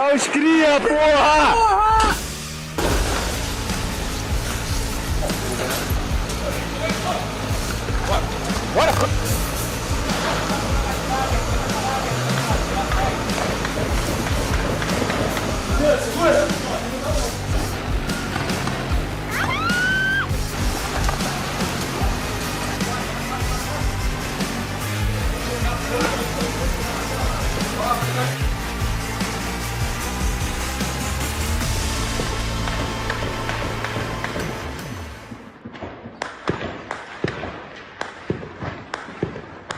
Olha os cria, porra! Bora! Segura!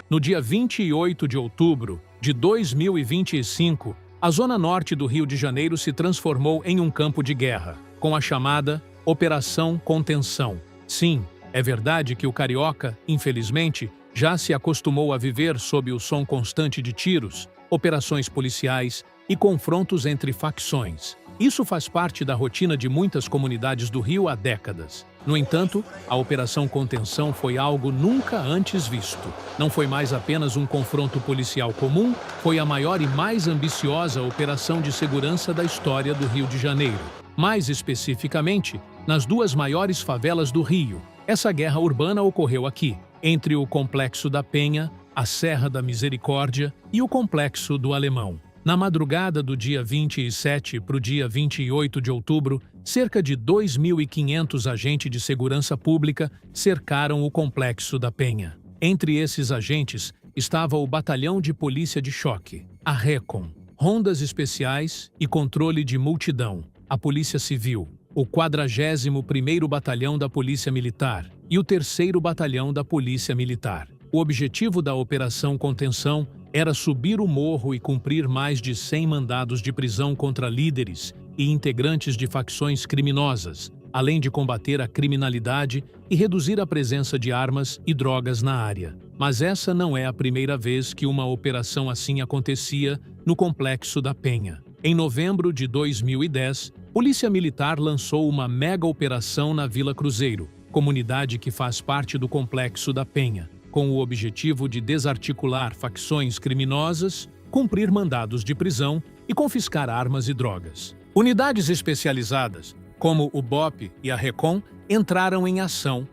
No dia 28 de outubro de 2025, a zona norte do Rio de Janeiro se transformou em um campo de guerra, com a chamada Operação Contenção. Sim, é verdade que o carioca, infelizmente, já se acostumou a viver sob o som constante de tiros, operações policiais e confrontos entre facções. Isso faz parte da rotina de muitas comunidades do Rio há décadas. No entanto, a Operação Contenção foi algo nunca antes visto. Não foi mais apenas um confronto policial comum, foi a maior e mais ambiciosa operação de segurança da história do Rio de Janeiro. Mais especificamente, nas duas maiores favelas do Rio. Essa guerra urbana ocorreu aqui, entre o Complexo da Penha, a Serra da Misericórdia e o Complexo do Alemão. Na madrugada do dia 27 para o dia 28 de outubro, cerca de 2.500 agentes de segurança pública cercaram o Complexo da Penha. Entre esses agentes estava o Batalhão de Polícia de Choque, a RECOM, rondas especiais e controle de multidão, a Polícia Civil, o 41º Batalhão da Polícia Militar e o 3º Batalhão da Polícia Militar. O objetivo da Operação Contenção era subir o morro e cumprir mais de 100 mandados de prisão contra líderes e integrantes de facções criminosas, além de combater a criminalidade e reduzir a presença de armas e drogas na área. Mas essa não é a primeira vez que uma operação assim acontecia no Complexo da Penha. Em novembro de 2010, Polícia Militar lançou uma mega operação na Vila Cruzeiro, comunidade que faz parte do Complexo da Penha, com o objetivo de desarticular facções criminosas, cumprir mandados de prisão e confiscar armas e drogas. Unidades especializadas, como o BOP e a RECOM, entraram em ação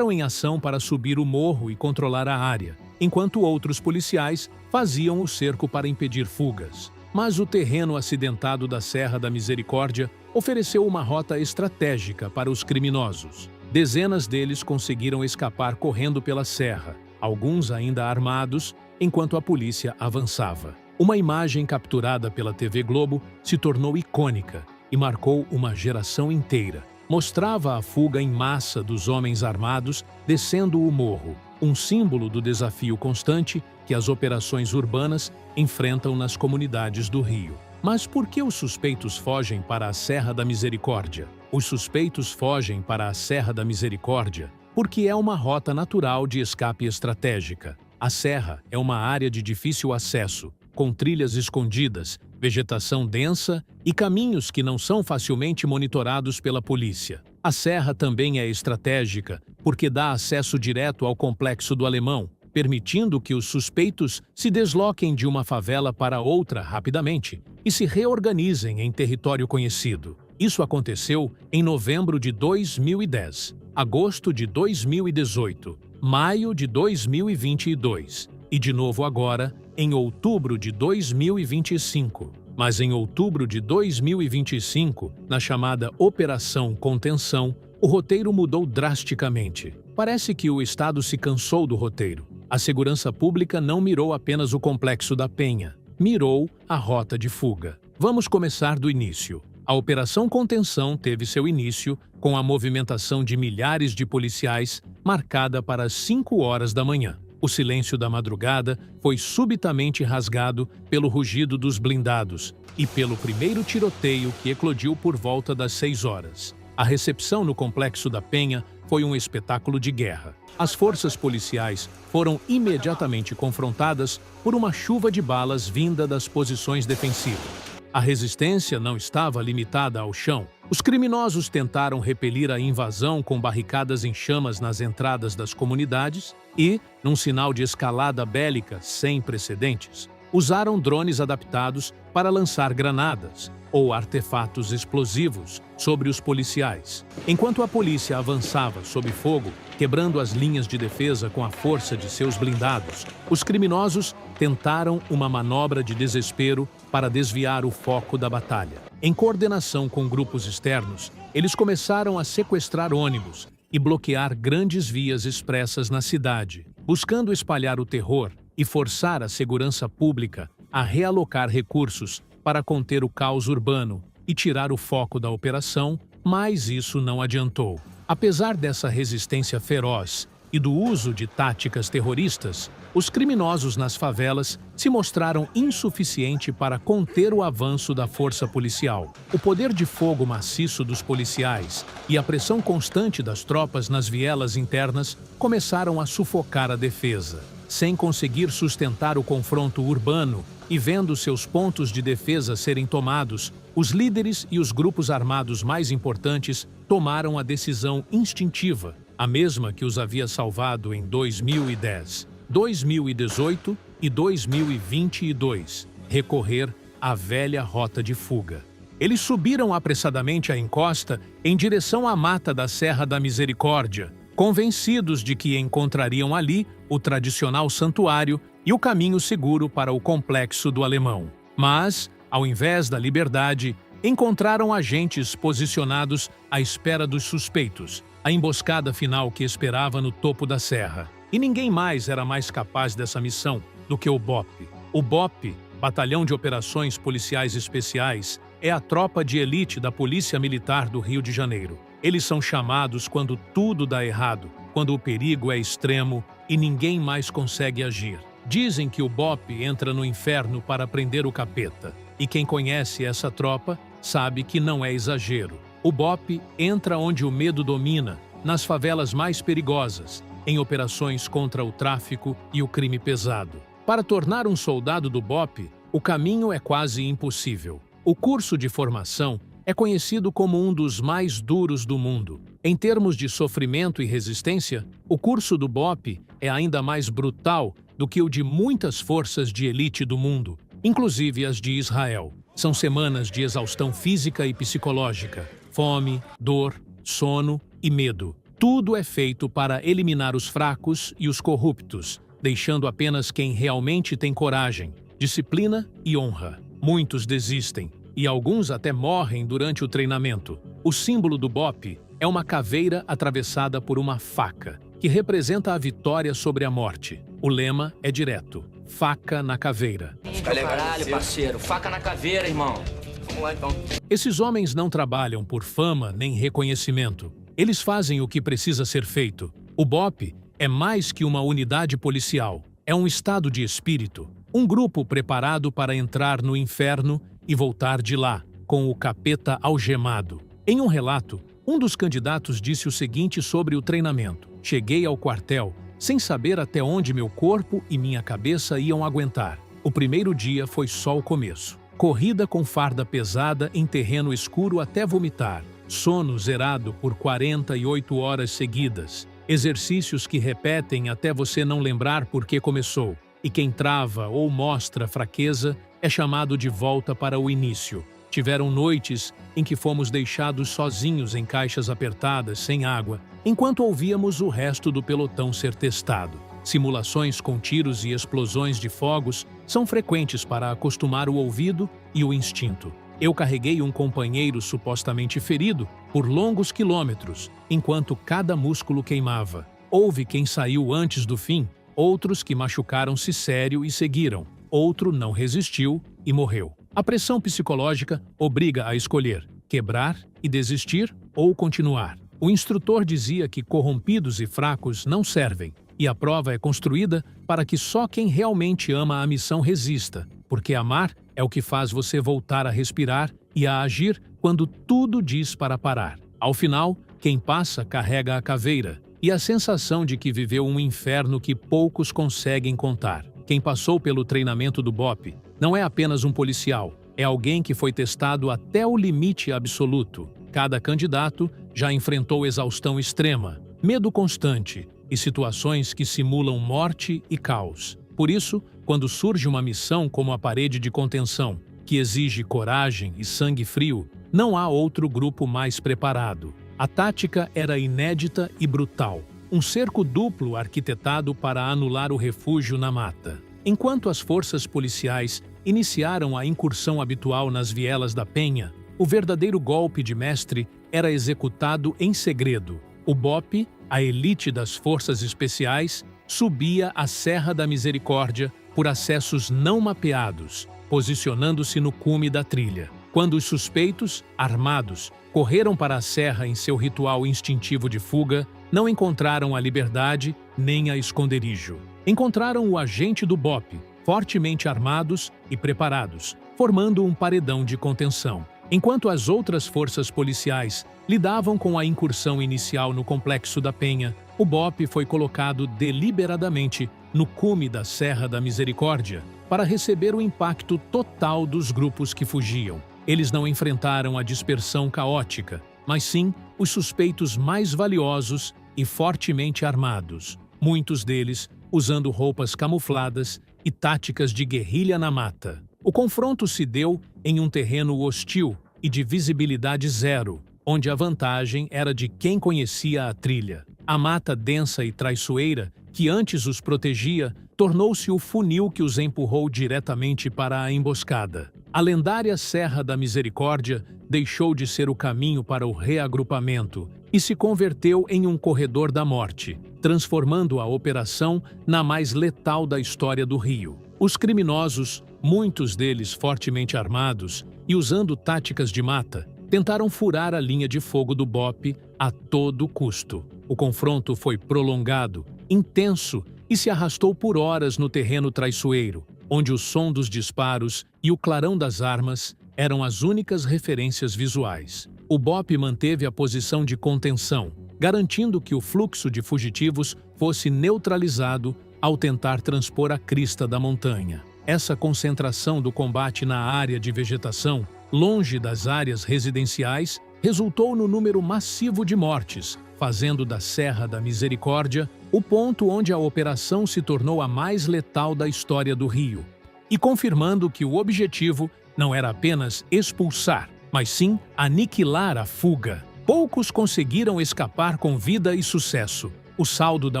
para subir o morro e controlar a área, enquanto outros policiais faziam o cerco para impedir fugas. Mas o terreno acidentado da Serra da Misericórdia ofereceu uma rota estratégica para os criminosos. Dezenas deles conseguiram escapar correndo pela serra, alguns ainda armados, enquanto a polícia avançava. Uma imagem capturada pela TV Globo se tornou icônica e marcou uma geração inteira. Mostrava a fuga em massa dos homens armados descendo o morro, um símbolo do desafio constante que as operações urbanas enfrentam nas comunidades do Rio. Mas por que os suspeitos fogem para a Serra da Misericórdia? Os suspeitos fogem para a Serra da Misericórdia porque é uma rota natural de escape estratégica. A serra é uma área de difícil acesso, com trilhas escondidas, vegetação densa e caminhos que não são facilmente monitorados pela polícia. A serra também é estratégica porque dá acesso direto ao Complexo do Alemão, permitindo que os suspeitos se desloquem de uma favela para outra rapidamente e se reorganizem em território conhecido. Isso aconteceu em novembro de 2010, agosto de 2018, maio de 2022 e de novo agora em outubro de 2025. Mas em outubro de 2025, na chamada Operação Contenção, o roteiro mudou drasticamente. Parece que o Estado se cansou do roteiro. A segurança pública não mirou apenas o Complexo da Penha, mirou a rota de fuga. Vamos começar do início. A Operação Contenção teve seu início com a movimentação de milhares de policiais, marcada para as 5 horas da manhã. O silêncio da madrugada foi subitamente rasgado pelo rugido dos blindados e pelo primeiro tiroteio que eclodiu por volta das 6 horas. A recepção no Complexo da Penha foi um espetáculo de guerra. As forças policiais foram imediatamente confrontadas por uma chuva de balas vinda das posições defensivas. A resistência não estava limitada ao chão. Os criminosos tentaram repelir a invasão com barricadas em chamas nas entradas das comunidades e, num sinal de escalada bélica sem precedentes, usaram drones adaptados para lançar granadas ou artefatos explosivos sobre os policiais. Enquanto a polícia avançava sob fogo, quebrando as linhas de defesa com a força de seus blindados, os criminosos tentaram uma manobra de desespero para desviar o foco da batalha. Em coordenação com grupos externos, eles começaram a sequestrar ônibus e bloquear grandes vias expressas na cidade, buscando espalhar o terror e forçar a segurança pública a realocar recursos para conter o caos urbano e tirar o foco da operação, mas isso não adiantou. Apesar dessa resistência feroz e do uso de táticas terroristas, os criminosos nas favelas se mostraram insuficiente para conter o avanço da força policial. O poder de fogo maciço dos policiais e a pressão constante das tropas nas vielas internas começaram a sufocar a defesa. Sem conseguir sustentar o confronto urbano e vendo seus pontos de defesa serem tomados, os líderes e os grupos armados mais importantes tomaram a decisão instintiva, a mesma que os havia salvado em 2010, 2018 e 2022, recorrer à velha rota de fuga. Eles subiram apressadamente a encosta em direção à mata da Serra da Misericórdia, convencidos de que encontrariam ali o tradicional santuário e o caminho seguro para o complexo do Alemão. Mas, ao invés da liberdade, encontraram agentes posicionados à espera dos suspeitos, a emboscada final que esperava no topo da serra. E ninguém mais era mais capaz dessa missão do que o BOP. O BOP, Batalhão de Operações Policiais Especiais, é a tropa de elite da Polícia Militar do Rio de Janeiro. Eles são chamados quando tudo dá errado, quando o perigo é extremo e ninguém mais consegue agir. Dizem que o BOP entra no inferno para prender o capeta. E quem conhece essa tropa sabe que não é exagero. O BOP entra onde o medo domina, nas favelas mais perigosas, em operações contra o tráfico e o crime pesado. Para tornar um soldado do BOP, o caminho é quase impossível. O curso de formação é conhecido como um dos mais duros do mundo. Em termos de sofrimento e resistência, o curso do BOP é ainda mais brutal do que o de muitas forças de elite do mundo, inclusive as de Israel. São semanas de exaustão física e psicológica, fome, dor, sono e medo. Tudo é feito para eliminar os fracos e os corruptos, deixando apenas quem realmente tem coragem, disciplina e honra. Muitos desistem, e alguns até morrem durante o treinamento. O símbolo do BOP é uma caveira atravessada por uma faca, que representa a vitória sobre a morte. O lema é direto: faca na caveira. Caralho, parceiro, faca na caveira, irmão. Vamos lá, então. Esses homens não trabalham por fama nem reconhecimento. Eles fazem o que precisa ser feito. O BOP é mais que uma unidade policial. É um estado de espírito. Um grupo preparado para entrar no inferno e voltar de lá, com o capeta algemado. Em um relato, um dos candidatos disse o seguinte sobre o treinamento: cheguei ao quartel sem saber até onde meu corpo e minha cabeça iam aguentar. O primeiro dia foi só o começo. Corrida com farda pesada em terreno escuro até vomitar. Sono zerado por 48 horas seguidas. Exercícios que repetem até você não lembrar por que começou. E quem trava ou mostra fraqueza é chamado de volta para o início. Tiveram noites em que fomos deixados sozinhos em caixas apertadas, sem água, enquanto ouvíamos o resto do pelotão ser testado. Simulações com tiros e explosões de fogos são frequentes para acostumar o ouvido e o instinto. Eu carreguei um companheiro supostamente ferido por longos quilômetros, enquanto cada músculo queimava. Houve quem saiu antes do fim, outros que machucaram-se sério e seguiram. Outro não resistiu e morreu. A pressão psicológica obriga a escolher: quebrar e desistir ou continuar. O instrutor dizia que corrompidos e fracos não servem, e a prova é construída para que só quem realmente ama a missão resista, porque amar é o que faz você voltar a respirar e a agir quando tudo diz para parar. Ao final, quem passa carrega a caveira e a sensação de que viveu um inferno que poucos conseguem contar. Quem passou pelo treinamento do BOP não é apenas um policial, é alguém que foi testado até o limite absoluto. Cada candidato já enfrentou exaustão extrema, medo constante e situações que simulam morte e caos. Por isso, quando surge uma missão como a parede de contenção, que exige coragem e sangue frio, não há outro grupo mais preparado. A tática era inédita e brutal. Um cerco duplo arquitetado para anular o refúgio na mata. Enquanto as forças policiais iniciaram a incursão habitual nas vielas da Penha, o verdadeiro golpe de mestre era executado em segredo. O BOPE, a elite das forças especiais, subia a Serra da Misericórdia por acessos não mapeados, posicionando-se no cume da trilha. Quando os suspeitos, armados, correram para a serra em seu ritual instintivo de fuga, não encontraram a liberdade nem a esconderijo. Encontraram o agente do BOPE, fortemente armados e preparados, formando um paredão de contenção. Enquanto as outras forças policiais lidavam com a incursão inicial no Complexo da Penha, o BOPE foi colocado deliberadamente no cume da Serra da Misericórdia para receber o impacto total dos grupos que fugiam. Eles não enfrentaram a dispersão caótica, mas sim os suspeitos mais valiosos e fortemente armados, muitos deles usando roupas camufladas e táticas de guerrilha na mata. O confronto se deu em um terreno hostil e de visibilidade zero, onde a vantagem era de quem conhecia a trilha. A mata densa e traiçoeira, que antes os protegia, tornou-se o funil que os empurrou diretamente para a emboscada. A lendária Serra da Misericórdia deixou de ser o caminho para o reagrupamento e se converteu em um corredor da morte, transformando a operação na mais letal da história do Rio. Os criminosos, muitos deles fortemente armados e usando táticas de mata, tentaram furar a linha de fogo do BOPE a todo custo. O confronto foi prolongado, intenso e se arrastou por horas no terreno traiçoeiro, onde o som dos disparos e o clarão das armas eram as únicas referências visuais. O BOPE manteve a posição de contenção, garantindo que o fluxo de fugitivos fosse neutralizado ao tentar transpor a crista da montanha. Essa concentração do combate na área de vegetação, longe das áreas residenciais, resultou no número massivo de mortes, fazendo da Serra da Misericórdia o ponto onde a operação se tornou a mais letal da história do Rio, e confirmando que o objetivo não era apenas expulsar, mas sim aniquilar a fuga. Poucos conseguiram escapar com vida e sucesso. O saldo da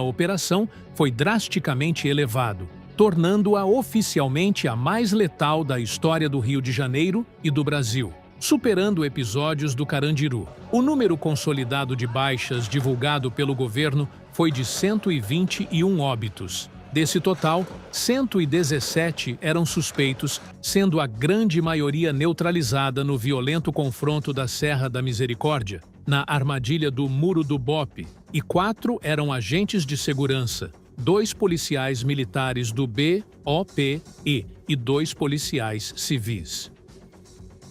operação foi drasticamente elevado, tornando-a oficialmente a mais letal da história do Rio de Janeiro e do Brasil, superando episódios do Carandiru. O número consolidado de baixas divulgado pelo governo foi de 121 óbitos. Desse total, 117 eram suspeitos, sendo a grande maioria neutralizada no violento confronto da Serra da Misericórdia, na armadilha do Muro do BOPE, e 4 eram agentes de segurança, 2 policiais militares do BOPE e 2 policiais civis.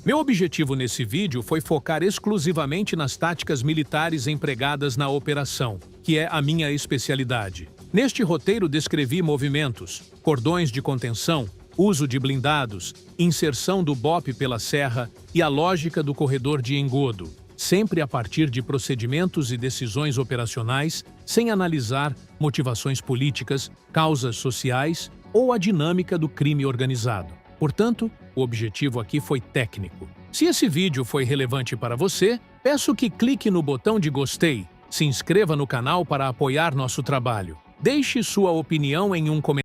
Meu objetivo nesse vídeo foi focar exclusivamente nas táticas militares empregadas na operação, que é a minha especialidade. Neste roteiro descrevi movimentos, cordões de contenção, uso de blindados, inserção do BOPE pela serra e a lógica do corredor de engodo, sempre a partir de procedimentos e decisões operacionais, sem analisar motivações políticas, causas sociais ou a dinâmica do crime organizado. Portanto, o objetivo aqui foi técnico. Se esse vídeo foi relevante para você, peço que clique no botão de gostei, se inscreva no canal para apoiar nosso trabalho. Deixe sua opinião em um comentário.